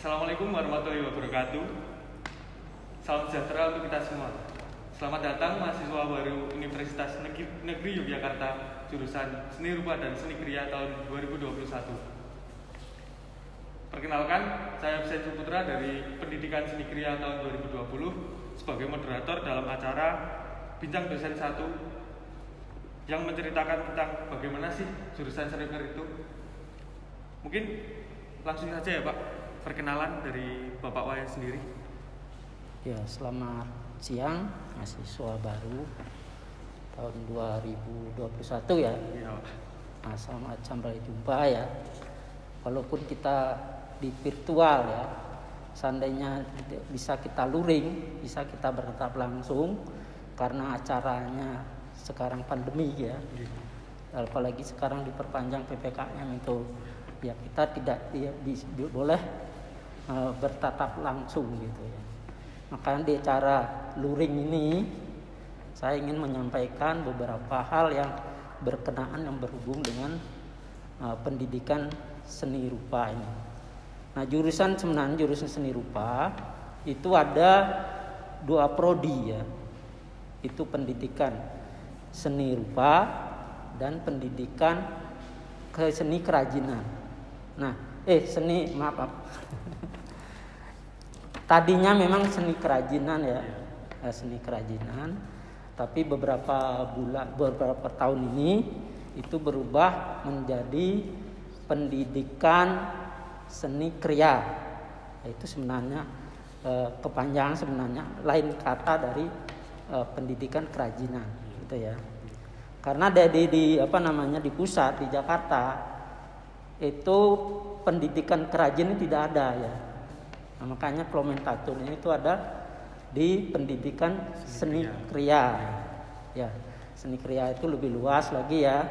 Assalamualaikum warahmatullahi wabarakatuh. Salam sejahtera untuk kita semua. Selamat datang mahasiswa baru Universitas Negeri Yogyakarta jurusan Seni Rupa dan Seni Kriya tahun 2021. Perkenalkan, saya Hussein Suputra dari Pendidikan Seni Kriya tahun 2020 sebagai moderator dalam acara Bincang Dosen 1 yang menceritakan tentang bagaimana sih jurusan seni rupa itu. Mungkin langsung saja ya Pak, perkenalan dari Bapak Wayan sendiri. Ya, selamat siang mahasiswa baru tahun 2021 ya. Iya. Nah, selamat sampai jumpa ya. Walaupun kita di virtual ya, seandainya bisa kita luring, bisa kita bertatap langsung karena acaranya sekarang pandemi ya. Apalagi sekarang diperpanjang PPKM itu ya, kita tidak boleh bertatap langsung gitu ya. Maka di acara luring ini saya ingin menyampaikan beberapa hal yang berkenaan yang berhubung dengan pendidikan seni rupa ini. Nah, jurusan seni rupa itu ada dua prodi ya. Itu pendidikan seni rupa dan pendidikan seni kerajinan. Nah, tadinya memang seni kerajinan ya, seni kerajinan. Tapi beberapa tahun ini itu berubah menjadi pendidikan seni kriya. Itu sebenarnya kepanjangan sebenarnya lain kata dari pendidikan kerajinan, gitu ya. Karena di pusat di Jakarta itu pendidikan kerajinan tidak ada ya. Nah, makanya nomenklaturnya itu ada di pendidikan seni kriya. Ya, seni kriya itu lebih luas lagi ya.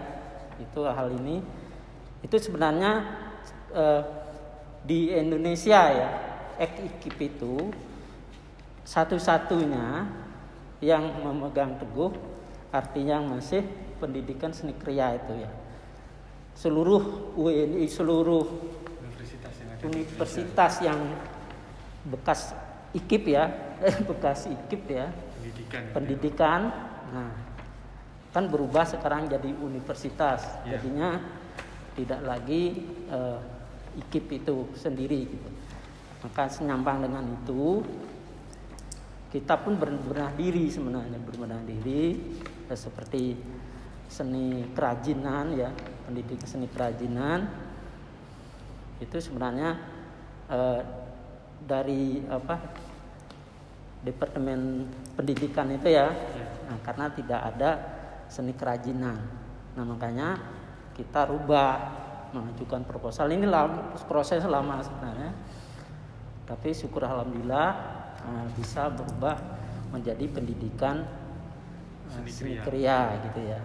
Itu hal ini. Itu sebenarnya di Indonesia ya, IKIP itu satu-satunya yang memegang teguh artinya masih pendidikan seni kriya itu ya. Seluruh UNI, seluruh universitas yang bekas IKIP ya, bekas IKIP ya, pendidikan. Nah, kan berubah sekarang jadi universitas, jadinya tidak lagi IKIP itu sendiri gitu. Maka senyampang dengan itu, kita pun berbenah diri seperti seni kerajinan ya, pendidikan seni kerajinan itu sebenarnya dari Departemen Pendidikan itu ya. Nah, karena tidak ada seni kerajinan. Nah, makanya kita rubah, mengajukan proposal. Ini proses lama sebenarnya. Tapi syukur alhamdulillah bisa berubah menjadi pendidikan seni kriya gitu ya.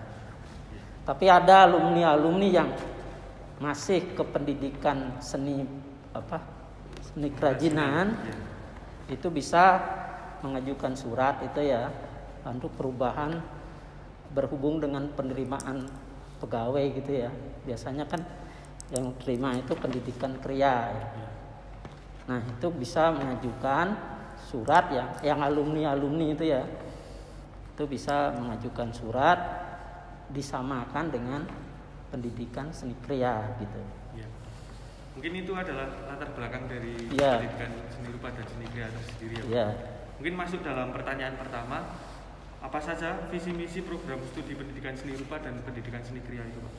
Tapi ada alumni yang masih ke pendidikan seni kerajinan, itu bisa mengajukan surat itu ya untuk perubahan berhubung dengan penerimaan pegawai gitu ya. Biasanya kan yang terima itu pendidikan kriya ya. Nah, itu bisa mengajukan surat yang alumni itu ya. Itu bisa mengajukan surat disamakan dengan pendidikan seni kriya gitu. Ya. Mungkin itu adalah latar belakang dari pendidikan seni rupa dan seni kriya itu sendiri ya. Ya. Mungkin masuk dalam pertanyaan pertama, apa saja visi misi program studi pendidikan seni rupa dan pendidikan seni kriya itu, Pak?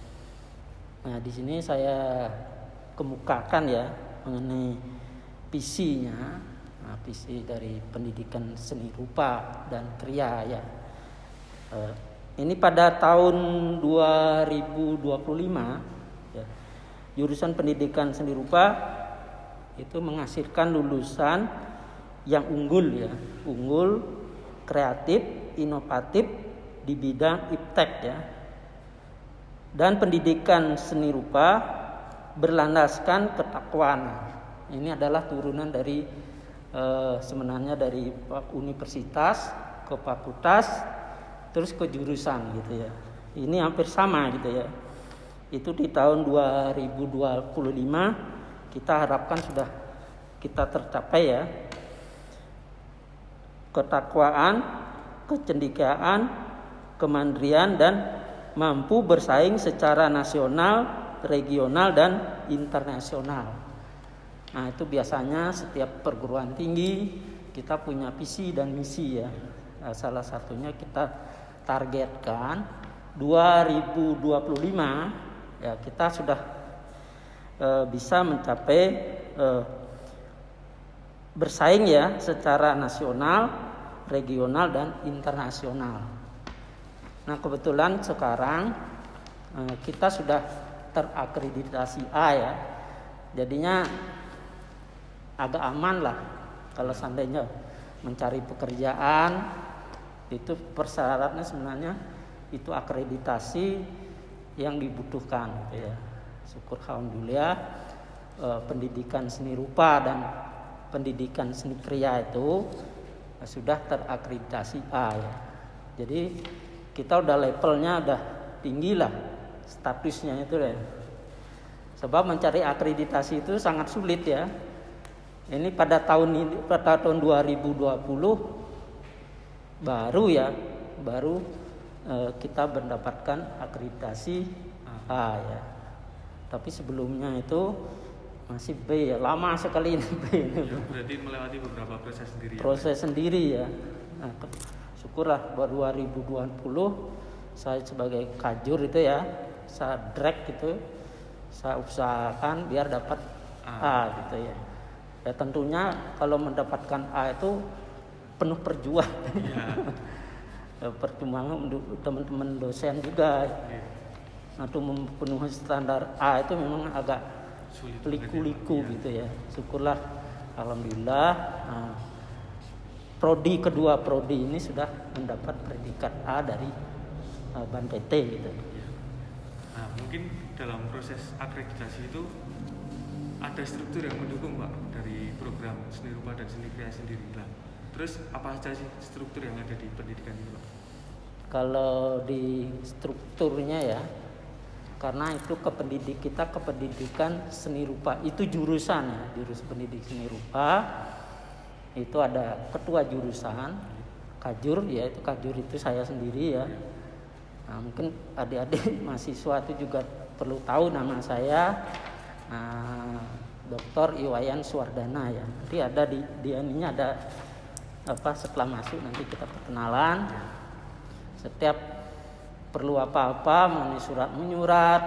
Nah, di sini saya kemukakan ya mengenai visinya, visi dari pendidikan seni rupa dan kriya ya. Ini pada tahun 2025 ya, jurusan pendidikan seni rupa itu menghasilkan lulusan yang unggul, kreatif, inovatif di bidang iptek ya. Dan pendidikan seni rupa berlandaskan ketakwaan. Ini adalah turunan dari sebenarnya dari universitas ke fakultas terus ke jurusan gitu ya. Ini hampir sama gitu ya. Itu di tahun 2025 kita harapkan sudah kita tercapai ya. Ketakwaan, kecendikiaan, kemandirian, dan mampu bersaing secara nasional, regional, dan internasional. Nah, itu biasanya setiap perguruan tinggi kita punya visi dan misi ya. Nah, salah satunya kita targetkan 2025 ya kita sudah bisa mencapai bersaing ya secara nasional, regional, dan internasional. Nah, kebetulan sekarang kita sudah terakreditasi A ya. Jadinya agak aman lah kalau seandainya mencari pekerjaan, itu persyaratannya sebenarnya itu akreditasi yang dibutuhkan gitu ya. Syukur alhamdulillah pendidikan seni rupa dan pendidikan seni kriya itu sudah terakreditasi A ya. Jadi kita udah levelnya udah tinggi lah statusnya itu ya. Sebab mencari akreditasi itu sangat sulit ya. Ini pada tahun 2020 baru kita mendapatkan akreditasi A ya. Tapi sebelumnya itu masih B ya, lama sekali ini B. Ya, berarti melewati beberapa proses sendiri. Proses sendiri ya. Nah, syukurlah 2020 saya sebagai kajur itu ya, saya drag gitu, saya usahakan biar dapat A gitu ya. Ya tentunya kalau mendapatkan A itu penuh perjuangan. Ya. Perjuangan untuk teman-teman dosen juga. Ya. Untuk memenuhi standar A itu memang agak liku-liku ya. Gitu ya. Syukurlah alhamdulillah. Nah, kedua prodi ini sudah mendapat predikat A dari Ban PT gitu. Ya. Nah, mungkin dalam proses akreditasi itu ada struktur yang mendukung Pak dari program seni rupa dan seni kriya sendiri lah. Terus apa saja sih struktur yang ada di pendidikan ini Pak? Kalau di strukturnya ya, karena itu kependidikan seni rupa itu jurusan ya, jurusan pendidik seni rupa itu ada ketua jurusan, kajur ya, itu kajur itu saya sendiri ya. Nah, mungkin adik-adik mahasiswa itu juga perlu tahu nama saya. Dr. Iwayan Suwardana ya. Nanti ada di ininya ada setelah masuk nanti kita perkenalan. Setiap perlu apa-apa mengenai surat menyurat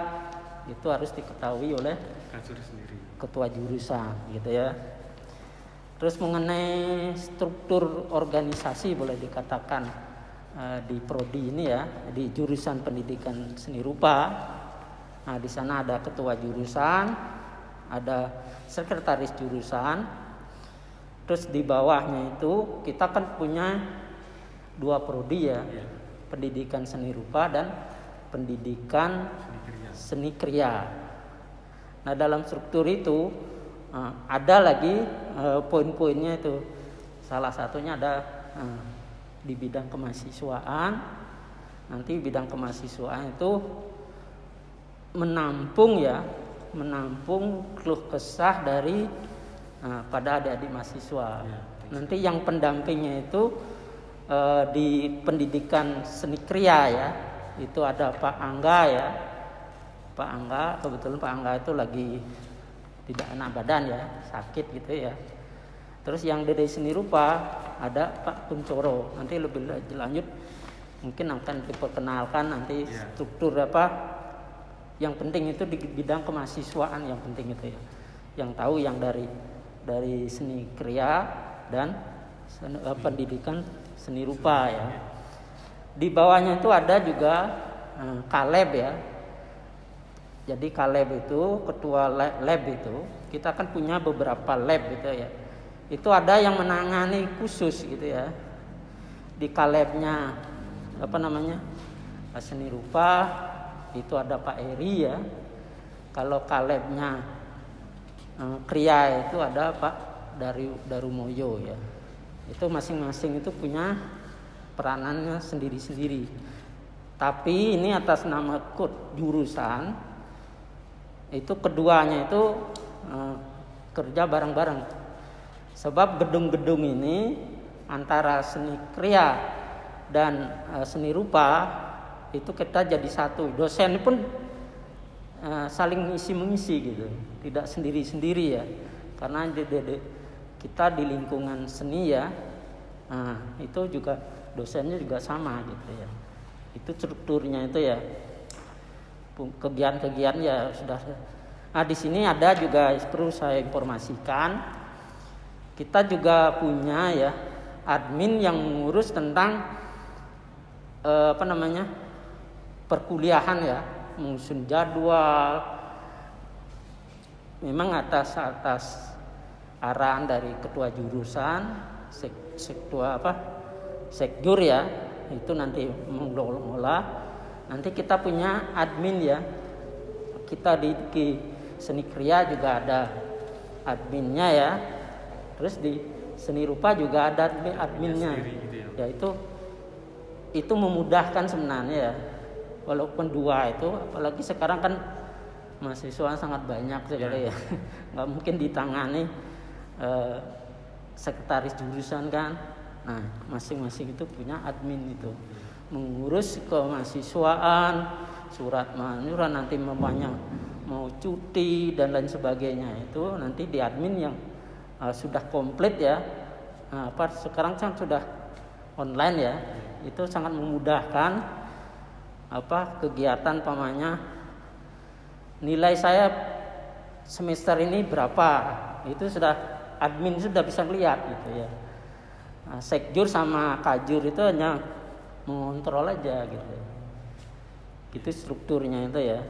itu harus diketahui oleh kajur sendiri, ketua jurusan gitu ya. Terus mengenai struktur organisasi boleh dikatakan di prodi ini ya, di jurusan pendidikan seni rupa. Nah, di sana ada ketua jurusan, ada sekretaris jurusan. Terus di bawahnya itu kita kan punya 2 prodi ya. Pendidikan seni rupa dan pendidikan seni kriya. Nah, dalam struktur itu ada lagi poin-poinnya itu. Salah satunya ada di bidang kemahasiswaan. Nanti bidang kemahasiswaan itu menampung keluh kesah dari pada adik-adik mahasiswa. Nanti yang pendampingnya itu di pendidikan seni kriya ya, itu ada Pak Angga ya. Pak Angga, kebetulan Pak Angga itu lagi tidak enak badan ya, sakit gitu ya. Terus yang dari seni rupa ada Pak Kuncoro. Nanti lebih lanjut mungkin akan diperkenalkan nanti struktur apa. Yang penting itu di bidang kemahasiswaan yang penting itu ya. Yang tahu yang dari seni kriya dan pendidikan seni rupa ya. Di bawahnya itu ada juga Kaleb ya. Jadi Kaleb itu ketua lab itu, kita kan punya beberapa lab gitu ya. Itu ada yang menangani khusus gitu ya. Di Kalebnya seni rupa itu ada Pak Eri ya. Kalau Kalebnya kriya itu ada Pak Darumoyo ya. Itu masing-masing itu punya peranannya sendiri-sendiri. Tapi ini atas nama jurusan itu keduanya itu kerja bareng-bareng. Sebab gedung-gedung ini antara seni kriya dan seni rupa itu kita jadi satu. Dosen pun saling mengisi gitu, tidak sendiri-sendiri ya. Karena kita di lingkungan seni ya, itu juga dosennya juga sama gitu ya. Itu strukturnya itu ya. Kegiatan-kegiatan ya sudah. Nah di sini ada juga perlu saya informasikan, kita juga punya ya admin yang mengurus tentang perkuliahan ya, menyusun jadwal. Memang atas arahan dari ketua jurusan, sekjur ya, itu nanti mengelola. Nanti kita punya admin ya. Kita di seni kriya juga ada adminnya ya. Terus di seni rupa juga ada adminnya. Ya itu memudahkan sebenarnya ya. Walaupun dua itu, apalagi sekarang kan mahasiswa sangat banyak sekali ya. Nggak mungkin ditangani sekretaris jurusan kan. Nah, masing-masing itu punya admin itu. Mengurus kemahasiswaan, surat menyurat, nanti mamanya mau cuti dan lain sebagainya, itu nanti di admin yang sudah komplit ya. Sekarang kan sudah online ya, itu sangat memudahkan kegiatan pamannya. Nilai saya semester ini berapa, itu sudah admin sudah bisa lihat gitu ya. Sekjur sama kajur itu hanya mengontrol aja gitu. Itu strukturnya itu ya.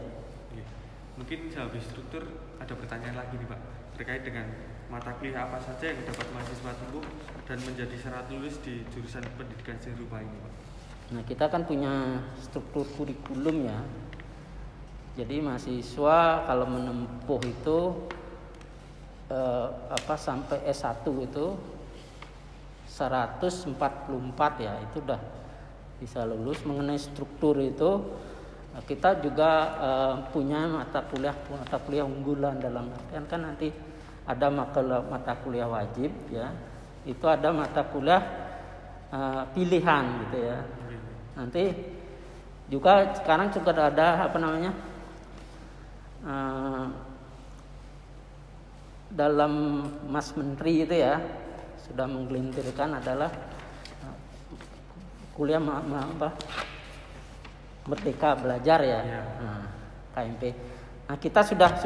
Mungkin sehabis struktur ada pertanyaan lagi nih Pak, terkait dengan mata kuliah apa saja yang dapat mahasiswa tempuh dan menjadi syarat lulus di jurusan pendidikan seni rupa ini Pak. Nah kita kan punya struktur kurikulum ya. Jadi mahasiswa kalau menempuh itu sampai S1 itu 144 ya, itu udah bisa lulus. Mengenai struktur itu kita juga punya mata kuliah unggulan, dalam artian kan nanti ada mata kuliah wajib ya, itu ada mata kuliah pilihan gitu ya. Nanti juga sekarang juga ada dalam Mas Menteri itu ya sudah menggelintirkan adalah kuliah Merdeka Belajar ya, KMP. Nah kita sudah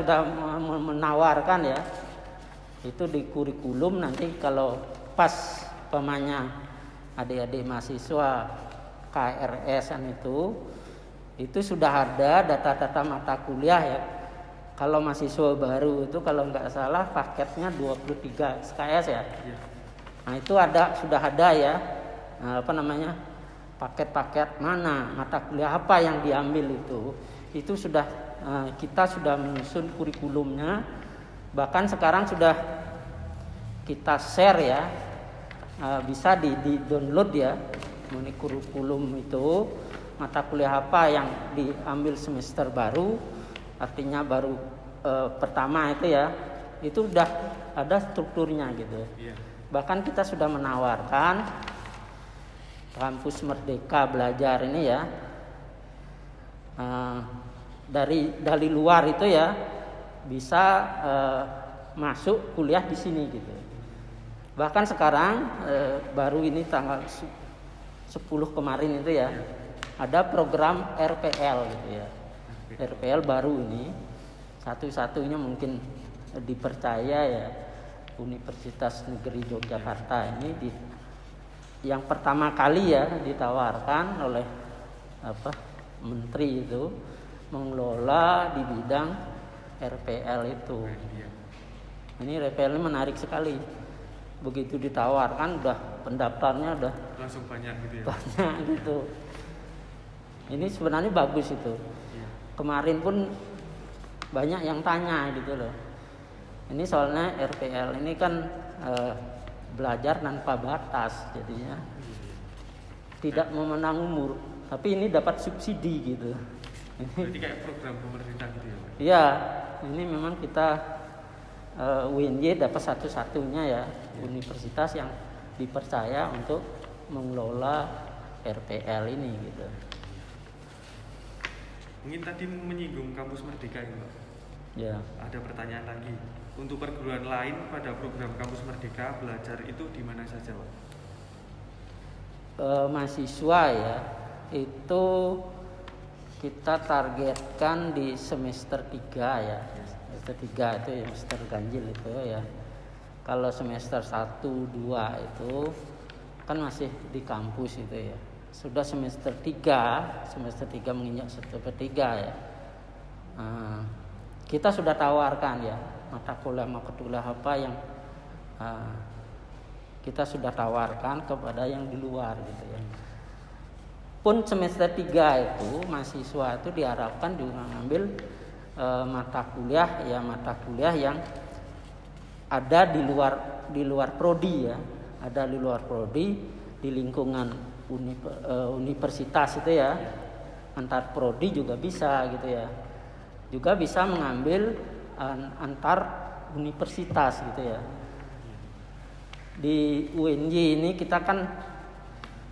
menawarkan ya, itu di kurikulum. Nanti kalau pas pamannya adik-adik mahasiswa KRS-an itu sudah ada data-data mata kuliah ya. Kalau mahasiswa baru itu kalau nggak salah paketnya 23 SKS ya. Nah itu sudah ada ya, paket-paket mana, mata kuliah apa yang diambil itu sudah kita sudah menyusun kurikulumnya. Bahkan sekarang sudah kita share ya, bisa di download ya, mengenai kurikulum itu, mata kuliah apa yang diambil semester baru, artinya baru pertama itu ya, itu udah ada strukturnya gitu. Bahkan kita sudah menawarkan kampus Merdeka Belajar ini ya, dari luar itu ya bisa masuk kuliah di sini gitu. Bahkan sekarang baru ini tanggal 10 kemarin itu ya, ada program RPL gitu ya. RPL baru ini satu-satunya mungkin dipercaya ya, Universitas Negeri Yogyakarta ini yang pertama kali ya ditawarkan oleh menteri itu mengelola di bidang RPL itu. Ini RPL ini menarik sekali. Begitu ditawarkan udah pendaftarnya udah langsung banyak gitu ya. Banyak gitu. Ini sebenarnya bagus itu. Kemarin pun banyak yang tanya gitu loh. Ini soalnya RPL ini kan belajar tanpa batas, jadinya tidak memenang umur, tapi ini dapat subsidi gitu. Berarti kayak program pemerintah gitu ya Pak? Iya, ini memang kita UNY dapat satu-satunya ya universitas yang dipercaya untuk mengelola RPL ini gitu. Mungkin tadi menyinggung kampus Merdeka ini, Pak. Ya. Ada pertanyaan lagi. Untuk perguruan lain pada program kampus Merdeka belajar itu di mana saja, Pak? Mahasiswa ya itu kita targetkan di semester 3 ya. Semester 3 itu ya semester ganjil itu ya. Kalau semester 1, 2 itu kan masih di kampus itu ya. Sudah semester 3 menginjak semester 3 ya. Kita sudah tawarkan ya mata kuliah apa yang kita sudah tawarkan kepada yang di luar gitu ya. Pun semester 3 itu mahasiswa itu diharapkan juga ngambil mata kuliah yang ada di luar prodi ya, ada di luar prodi di lingkungan universitas itu ya, antar prodi juga bisa gitu ya, juga bisa mengambil antar universitas gitu ya. Di UNY ini kita kan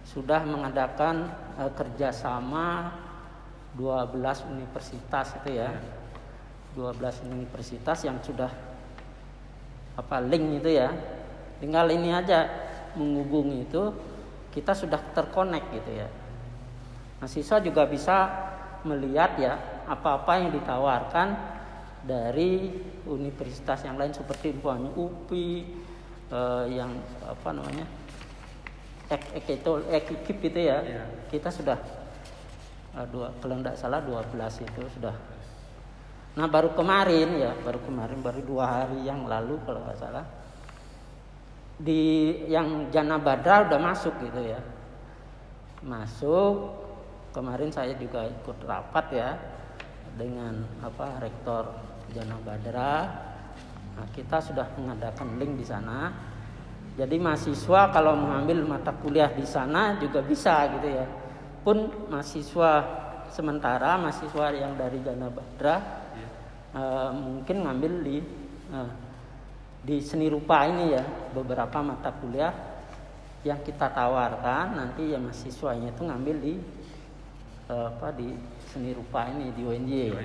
sudah mengadakan kerjasama 12 universitas itu ya, 12 universitas yang sudah link itu ya, tinggal ini aja menghubungi itu kita sudah terkonek gitu ya. Mahasiswa juga bisa melihat ya apa-apa yang ditawarkan dari universitas yang lain seperti umpamanya UPI yang ekip itu ya. Kita sudah kalau tidak salah 12 itu sudah. Nah baru kemarin 2 hari yang lalu kalau nggak salah di yang Jana Badra udah masuk gitu ya. Masuk kemarin saya juga ikut rapat ya dengan rektor Jana Badra. Nah, kita sudah mengadakan link di sana. Jadi mahasiswa kalau mengambil mata kuliah di sana juga bisa gitu ya. Pun mahasiswa sementara mahasiswa yang dari Jana Badra mungkin ngambil di seni rupa ini ya, beberapa mata kuliah yang kita tawarkan nanti ya mahasiswanya itu ngambil di seni rupa ini di UNY.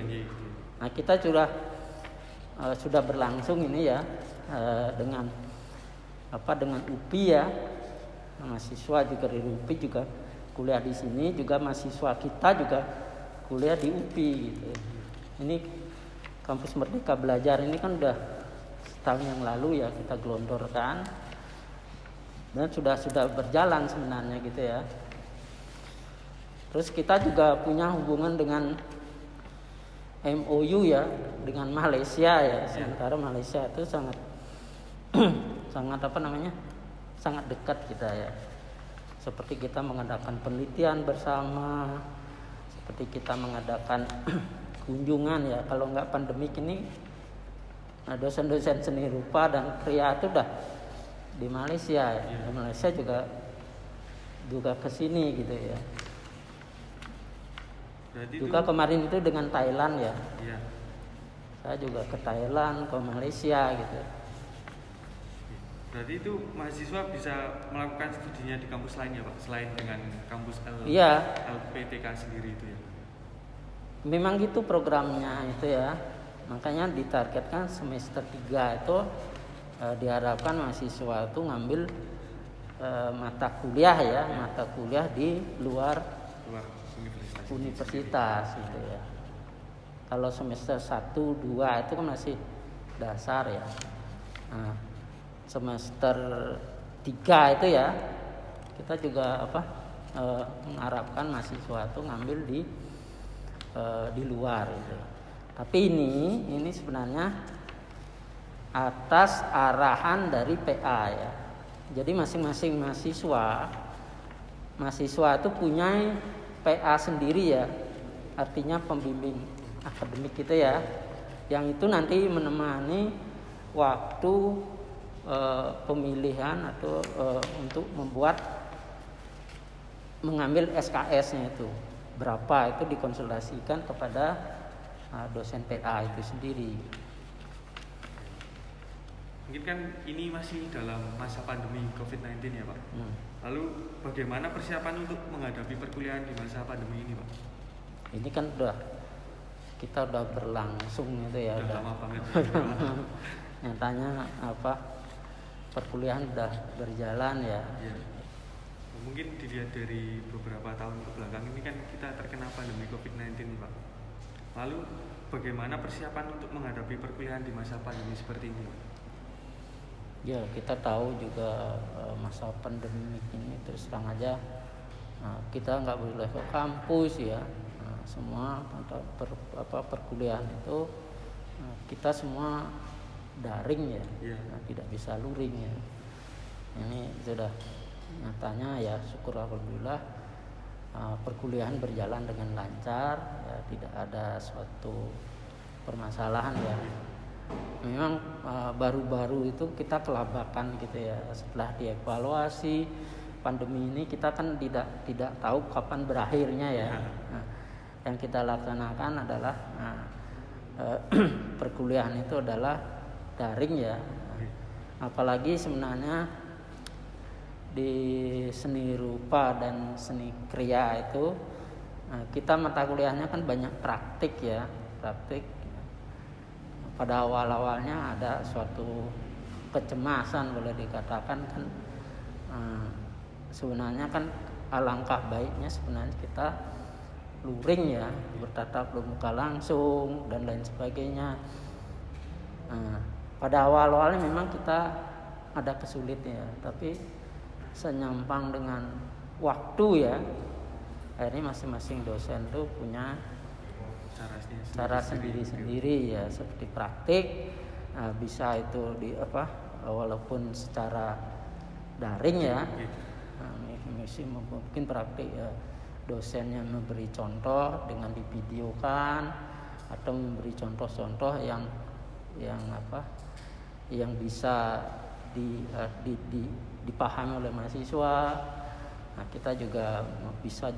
Nah kita sudah berlangsung ini ya dengan UPI ya, mahasiswa juga dari UPI juga kuliah di sini, juga mahasiswa kita juga kuliah di UPI gitu. Ini Kampus Merdeka Belajar ini kan udah setahun yang lalu ya kita gelontorkan dan sudah berjalan sebenarnya gitu ya. Terus kita juga punya hubungan dengan MOU ya dengan Malaysia ya. Sementara Malaysia itu sangat sangat dekat kita ya. Seperti kita mengadakan penelitian bersama, seperti kita mengadakan kunjungan ya. Kalau nggak pandemik ini dosen-dosen seni rupa dan kriya itu udah di Malaysia ya. Di Malaysia juga ke sini gitu ya. Berarti juga kemarin itu dengan Thailand ya. Saya juga ke Thailand, ke Malaysia gitu. Berarti itu mahasiswa bisa melakukan studinya di kampus lain ya Pak, selain dengan kampus LPTK sendiri itu ya. Memang gitu programnya itu ya. Makanya ditargetkan semester 3 itu diharapkan mahasiswa itu ngambil mata kuliah di luar universitas gitu ya. Kalau semester 1, 2 itu kan masih dasar ya. Nah, semester 3 itu ya kita juga mengharapkan mahasiswa itu ngambil di luar gitu. Tapi ini sebenarnya atas arahan dari PA ya. Jadi masing-masing mahasiswa itu punya PA sendiri ya. Artinya pembimbing akademik gitu ya. Yang itu nanti menemani waktu pemilihan atau untuk mengambil SKS-nya itu. Berapa itu dikonsultasikan kepada dosen PA itu sendiri. Mungkin kan ini masih dalam masa pandemi COVID-19 ya Pak. Lalu bagaimana persiapan untuk menghadapi perkuliahan di masa pandemi ini Pak? Ini kan kita udah berlangsung itu ya. Udah lama banget. Nyatanya perkuliahan udah berjalan ya. Ya. Mungkin dilihat dari beberapa tahun kebelakang ini kan kita terkena pandemi COVID-19 Pak. Lalu bagaimana persiapan untuk menghadapi perkuliahan di masa pandemi seperti ini Pak? Ya, kita tahu juga masa pandemi ini terus terang aja kita nggak boleh ke kampus ya. Semua perkuliahan itu kita semua daring ya, tidak bisa luring ya. Ini sudah nyatanya ya, syukur alhamdulillah perkuliahan berjalan dengan lancar ya, tidak ada suatu permasalahan ya. Memang baru-baru itu kita kelabakan gitu ya, setelah dievaluasi pandemi ini kita kan tidak tahu kapan berakhirnya ya. Nah, yang kita laksanakan adalah perkuliahan itu adalah daring ya. Apalagi sebenarnya di seni rupa dan seni kriya itu kita mata kuliahnya kan banyak praktik ya, praktik. Pada awal-awalnya ada suatu kecemasan boleh dikatakan kan, sebenarnya kan alangkah baiknya sebenarnya kita luring ya, bertatap muka langsung dan lain sebagainya. Pada awal-awalnya memang kita ada kesulitan, tapi senyampang dengan waktu ya, akhirnya masing-masing dosen tuh punya cara sendiri-sendiri ya, seperti praktik bisa itu walaupun secara daring ya, mungkin praktik ya, dosennya memberi contoh dengan divideokan atau memberi contoh-contoh yang bisa dipahami oleh mahasiswa. Nah, kita juga bisa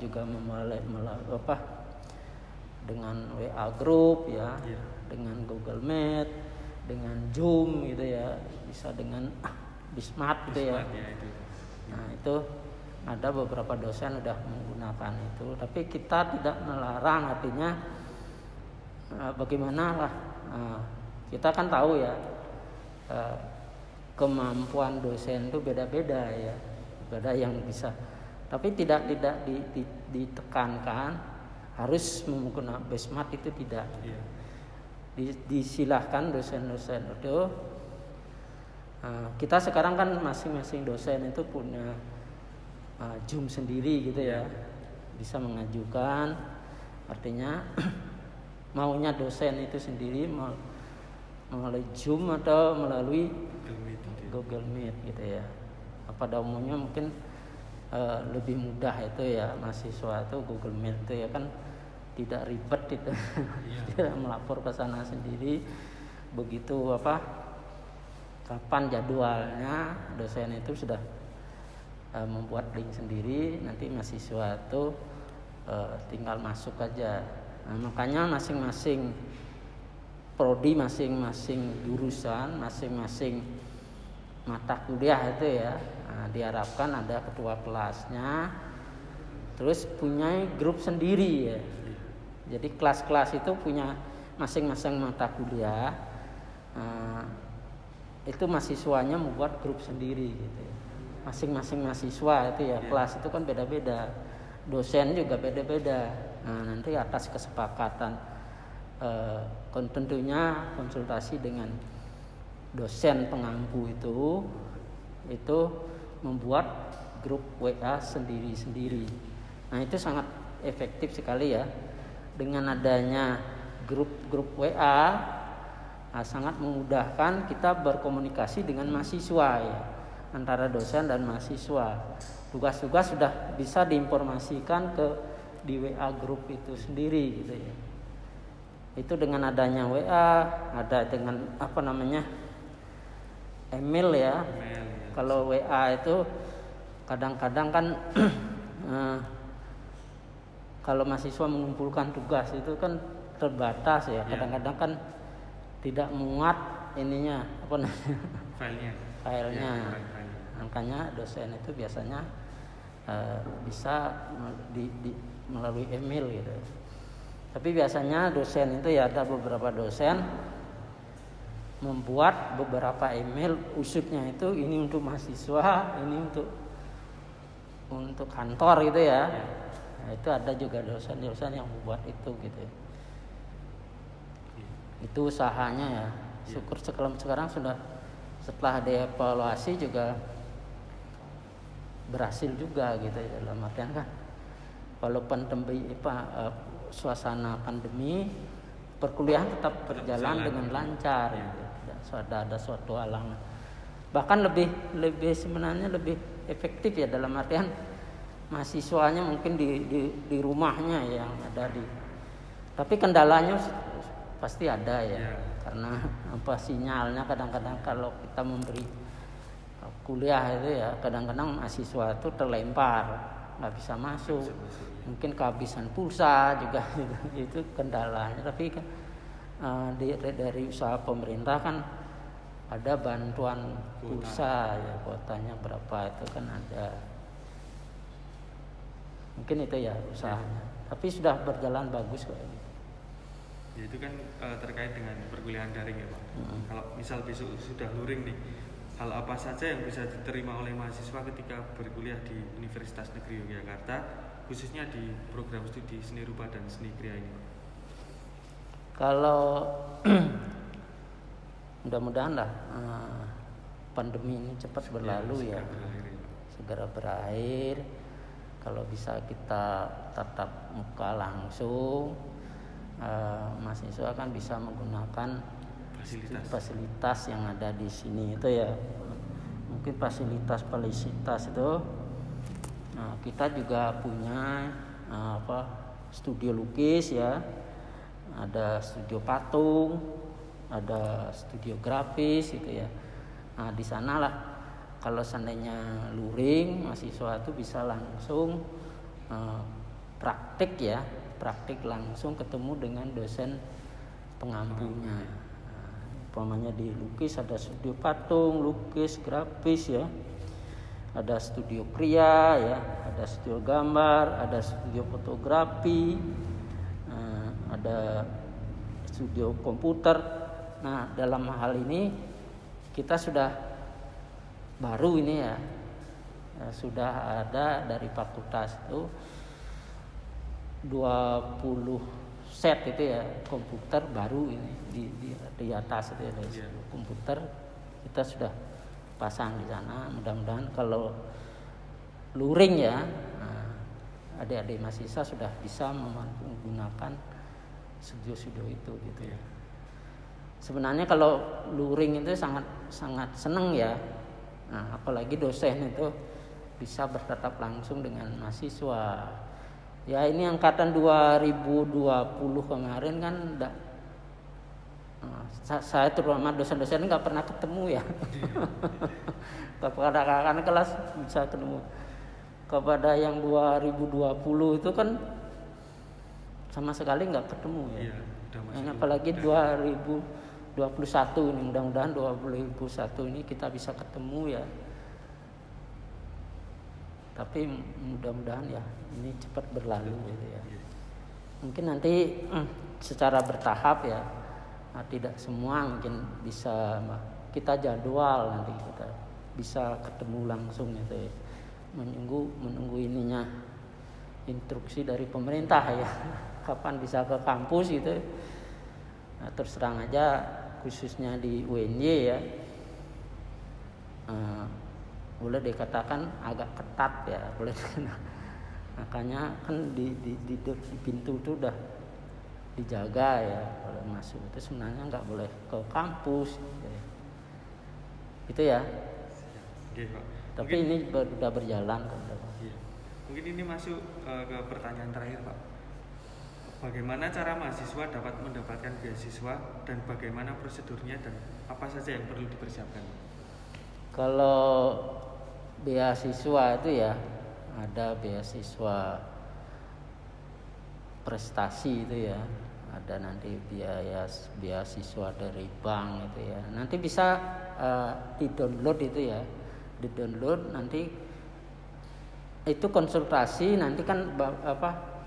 dengan WA group ya, dengan Google Meet, dengan Zoom gitu ya, bisa dengan Bismart gitu ya. Nah, itu ada beberapa dosen udah menggunakan itu, tapi kita tidak melarang, artinya bagaimana lah, kita kan tahu ya kemampuan dosen itu beda-beda ya, beda yang bisa, tapi tidak ditekankan harus menggunakan Bismart, itu tidak. Disilahkan dosen-dosen itu. Kita sekarang kan masing-masing dosen itu punya Zoom sendiri gitu ya, bisa mengajukan, artinya maunya dosen itu sendiri melalui Zoom atau melalui Google Meet gitu ya. Pada umumnya mungkin lebih mudah itu ya, mahasiswa itu Google Meet itu ya kan tidak ribet itu, tidak melapor ke sana sendiri, begitu kapan jadwalnya, dosen itu sudah membuat link sendiri, nanti mahasiswa itu tinggal masuk aja. Nah, makanya masing-masing prodi, masing-masing jurusan, masing-masing mata kuliah itu ya, diharapkan ada ketua kelasnya, terus punya grup sendiri ya. Jadi kelas-kelas itu punya masing-masing mata kuliah, itu mahasiswanya membuat grup sendiri gitu ya. Masing-masing mahasiswa itu ya, kelas itu kan beda-beda, dosen juga beda-beda. Nah, nanti atas kesepakatan tentunya konsultasi dengan dosen pengampu itu membuat grup WA sendiri-sendiri. Nah, itu sangat efektif sekali ya. Dengan adanya grup WA sangat memudahkan kita berkomunikasi dengan mahasiswa ya, antara dosen dan mahasiswa. Tugas-tugas sudah bisa diinformasikan di WA grup itu sendiri gitu ya. Itu dengan adanya WA, ada dengan email ya. Kalau WA itu kadang-kadang kan kalau mahasiswa mengumpulkan tugas itu kan terbatas ya. Kadang-kadang kan tidak muat ininya apa namanya filenya. filenya. Ya, file. Makanya dosen itu biasanya bisa melalui email gitu. Tapi biasanya dosen itu ya ada beberapa dosen membuat beberapa email usutnya itu ini untuk mahasiswa, ini untuk kantor gitu ya. Nah, itu ada juga dosen-dosen yang membuat itu gitu. Itu usahanya ya. Syukur sekarang sudah setelah dievaluasi juga berhasil juga gitu ya, dalam artian kan walaupun suasana pandemi perkuliahan tetap berjalan dengan lancar gitu. Ada suatu halangan, bahkan lebih sebenarnya lebih efektif ya, dalam artian mahasiswanya mungkin di rumahnya yang ada tapi kendalanya pasti ada ya, karena sinyalnya kadang-kadang kalau kita memberi kuliah itu ya kadang-kadang mahasiswa itu terlempar, nggak bisa masuk, mungkin kehabisan pulsa juga itu kendalanya. Tapi kan dari usaha pemerintah kan ada bantuan pulsa ya, kuotanya berapa itu kan ada, mungkin itu ya usahanya. Tapi sudah berjalan bagus kok ini. Ya itu kan terkait dengan perkuliahan daring ya Pak. Kalau misal besok sudah luring nih, hal apa saja yang bisa diterima oleh mahasiswa ketika berkuliah di Universitas Negeri Yogyakarta, khususnya di program studi seni rupa dan seni kriya ini Pak? Kalau mudah-mudahan lah pandemi ini cepat berlalu ya, segera berakhir. Kalau bisa kita tatap muka langsung, mahasiswa kan bisa menggunakan fasilitas yang ada di sini itu ya. Mungkin fasilitas itu kita juga punya studio lukis ya, ada studio patung, ada studio grafis gitu ya. Nah di sanalah kalau seandainya luring, mahasiswa itu bisa langsung praktik langsung ketemu dengan dosen pengampunya. Umpamanya di lukis ada studio patung, lukis, grafis ya, ada studio kriya ya, ada studio gambar, ada studio fotografi, ada studio komputer. Nah dalam hal ini kita sudah baru ini ya, sudah ada dari fakultas itu 20 set itu ya komputer baru ini di atas itu ya, komputer kita sudah pasang di sana. Mudah-mudahan kalau luring ya, adik-adik mahasiswa sudah bisa menggunakan studio itu gitu ya. Sebenarnya kalau luring itu sangat senang ya. Nah, apalagi dosen itu bisa bertatap langsung dengan mahasiswa. Ya ini angkatan 2020 kemarin kan saya terutama dosen-dosen nggak pernah ketemu ya. Kepada kakak kelas bisa ketemu. Kepada yang 2020 itu kan sama sekali nggak ketemu ya. Apalagi 2021 ini, mudah-mudahan 2021 ini kita bisa ketemu ya. Tapi mudah-mudahan ya ini cepat berlalu gitu ya. Mungkin nanti secara bertahap ya, tidak semua mungkin bisa kita jadwal, nanti kita bisa ketemu langsung gitu ya. Menunggu ininya instruksi dari pemerintah ya, kapan bisa ke kampus gitu. Nah, terus terang aja khususnya di UNY ya, boleh dikatakan agak ketat ya, boleh. Makanya kan di pintu itu udah dijaga ya, kalau masuk itu sebenarnya nggak boleh ke kampus ya. Itu ya. Oke, Pak. Tapi mungkin, ini sudah berjalan kok. Iya. Mungkin ini masuk ke pertanyaan terakhir Pak. Bagaimana cara mahasiswa dapat mendapatkan beasiswa dan bagaimana prosedurnya dan apa saja yang perlu dipersiapkan? Kalau beasiswa itu ya ada beasiswa prestasi itu ya, ada nanti biaya beasiswa dari bank itu ya. Nanti bisa di-download itu ya. Di-download nanti itu konsultasi, nanti kan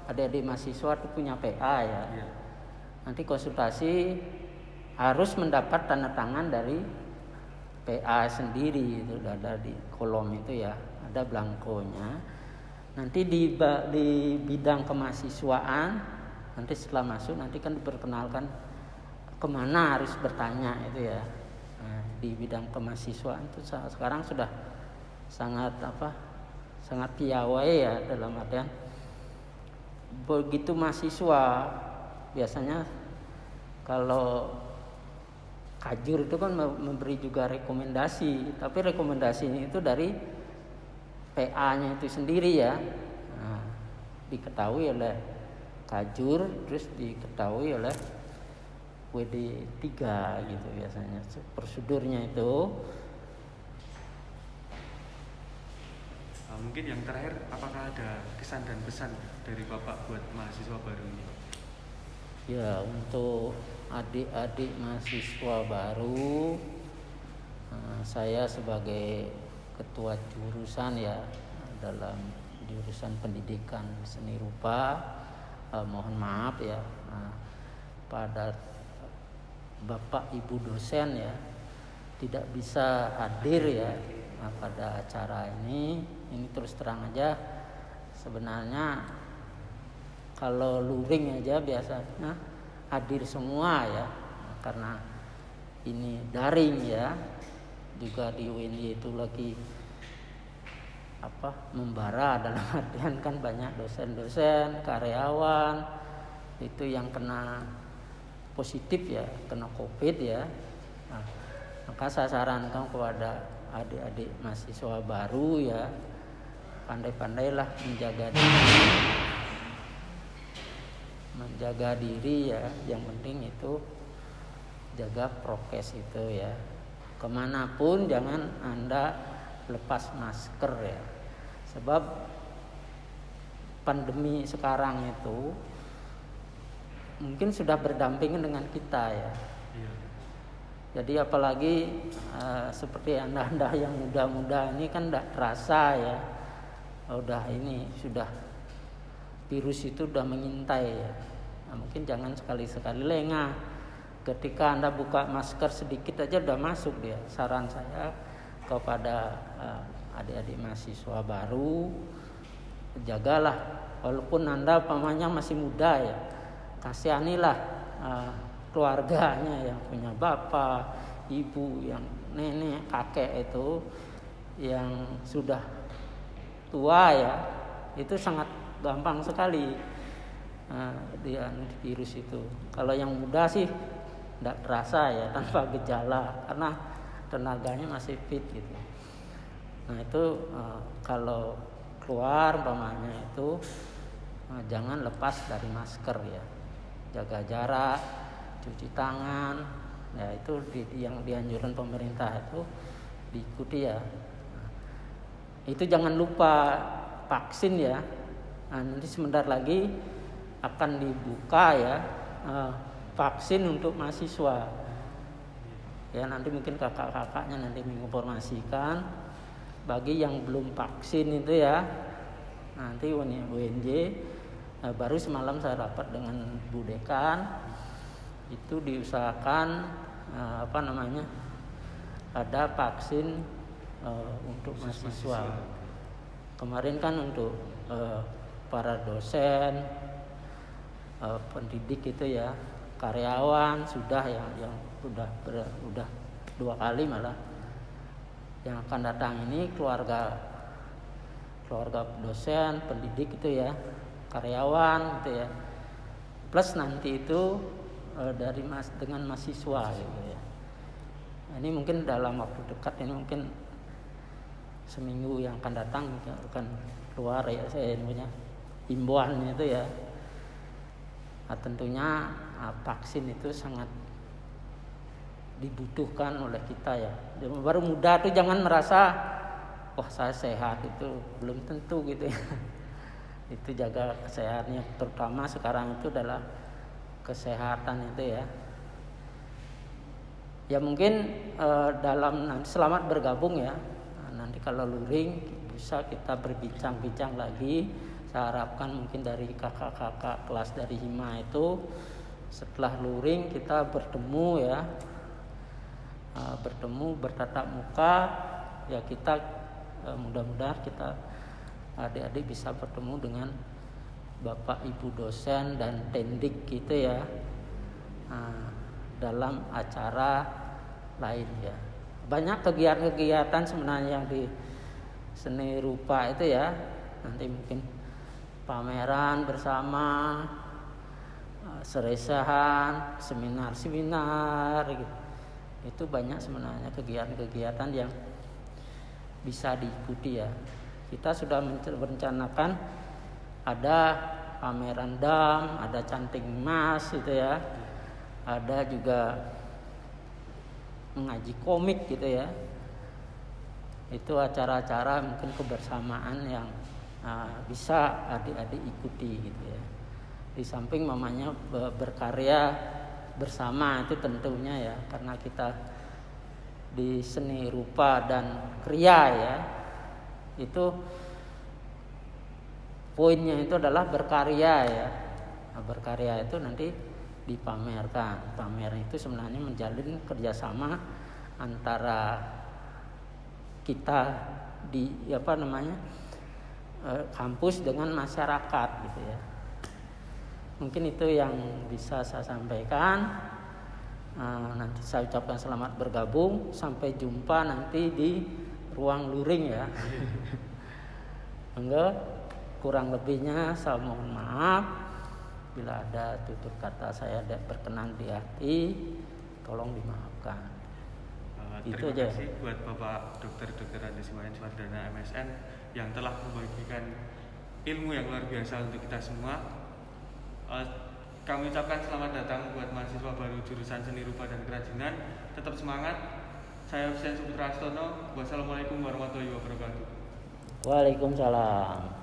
adik-adik mahasiswa itu punya PA ya. Iya. Nanti konsultasi harus mendapat tanda tangan dari PA sendiri, itu ada di kolom itu ya, ada blankonya. Nanti di bidang kemahasiswaan, nanti setelah masuk nanti kan diperkenalkan kemana harus bertanya itu ya. Nah, di bidang kemahasiswaan itu sekarang sudah sangat sangat piawai ya, dalam artian begitu mahasiswa biasanya kalau Kajur itu kan memberi juga rekomendasi, tapi rekomendasinya itu dari PA-nya itu sendiri ya. Nah, diketahui oleh Kajur, terus diketahui oleh WD3 gitu biasanya prosedurnya itu. Mungkin yang terakhir, apakah ada kesan dan pesan dari Bapak buat mahasiswa baru ini? Ya, untuk adik-adik mahasiswa baru, saya sebagai ketua jurusan ya dalam jurusan pendidikan seni rupa, mohon maaf ya pada Bapak Ibu dosen ya tidak bisa hadir ya pada acara ini. Ini terus terang aja, sebenarnya kalau luring aja biasanya hadir semua ya, karena ini daring ya, juga di UNY itu lagi membara, dalam artian kan banyak dosen-dosen, karyawan itu yang kena positif ya, kena COVID ya. Nah, maka saya sarankan kepada adik-adik mahasiswa baru ya, pandai-pandailah menjaga diri ya. Yang penting itu jaga prokes itu ya. Kemanapun jangan Anda lepas masker ya. Sebab pandemi sekarang itu mungkin sudah berdampingan dengan kita ya. Jadi apalagi seperti anda yang muda-muda ini kan tidak terasa ya. Sudah virus itu sudah mengintai ya. Nah, mungkin jangan sekali-sekali lengah. Ketika Anda buka masker sedikit aja udah masuk dia. Saran saya kepada adik-adik mahasiswa baru, jagalah walaupun Anda pamannya masih muda ya. Kasihanilah keluarganya yang punya bapak, ibu, yang nenek, kakek itu yang sudah tua ya. Itu sangat gampang sekali dia virus itu. Kalau yang muda sih tidak terasa ya, tanpa gejala karena tenaganya masih fit gitu. Nah itu kalau keluar umpamanya itu jangan lepas dari masker ya, jaga jarak, cuci tangan ya, itu yang dianjurkan pemerintah itu diikuti ya. Itu jangan lupa vaksin ya. Nah, nanti sebentar lagi akan dibuka ya vaksin untuk mahasiswa. Ya nanti mungkin kakak-kakaknya nanti menginformasikan bagi yang belum vaksin itu ya. Nanti UNJ baru semalam saya rapat dengan Bu Dekan, itu diusahakan ada vaksin untuk mahasiswa. Kemarin kan untuk para dosen, pendidik itu ya, karyawan sudah yang udah 2 kali malah. Yang akan datang ini keluarga dosen, pendidik itu ya, karyawan gitu ya. Plus nanti itu dengan mahasiswa gitu ya. Ini mungkin dalam waktu dekat ini mungkin seminggu yang akan datang akan keluar ya saya punya himbauan itu ya. Nah, tentunya vaksin itu sangat dibutuhkan oleh kita ya. Baru muda tuh jangan merasa wah saya sehat, itu belum tentu gitu ya. Itu jaga kesehatannya, terutama sekarang itu adalah kesehatan itu ya. Ya mungkin dalam nanti selamat bergabung ya. Nah, nanti kalau luring bisa kita berbincang-bincang lagi. Saya harapkan mungkin dari kakak-kakak kelas dari Hima itu setelah luring kita bertemu ya, bertemu bertatap muka ya, kita mudah-mudahan kita adik-adik bisa bertemu dengan Bapak Ibu dosen dan tendik gitu ya, dalam acara lain ya. Banyak kegiatan-kegiatan sebenarnya yang di seni rupa itu ya. Nanti mungkin pameran bersama, seresahan, seminar-seminar gitu. Itu banyak sebenarnya kegiatan-kegiatan yang bisa diikuti ya. Kita sudah merencanakan ada pameran dam, ada canting emas gitu ya. Ada juga mengaji komik gitu ya. Itu acara-acara mungkin kebersamaan yang bisa adik-adik ikuti gitu ya. Di samping mamanya berkarya bersama itu tentunya ya, karena kita di seni rupa dan kriya ya, itu poinnya itu adalah berkarya ya. Nah, berkarya itu nanti dipamerkan. Pameran itu sebenarnya menjalin kerjasama antara kita di kampus dengan masyarakat gitu ya. Mungkin itu yang bisa saya sampaikan. Nanti saya ucapkan selamat bergabung. Sampai jumpa nanti di ruang luring ya. Enggak, kurang lebihnya saya mohon maaf. Bila ada tutur kata saya tidak berkenan di hati, tolong dimaafkan. Terima kasih buat Bapak Dr. Andes Iwayan Swardana MSN yang telah membagikan ilmu yang luar biasa untuk kita semua. Kami ucapkan selamat datang buat mahasiswa baru jurusan Seni Rupa dan Kerajinan. Tetap semangat. Saya Hussein Suputra Astono. Wassalamualaikum warahmatullahi wabarakatuh. Waalaikumsalam.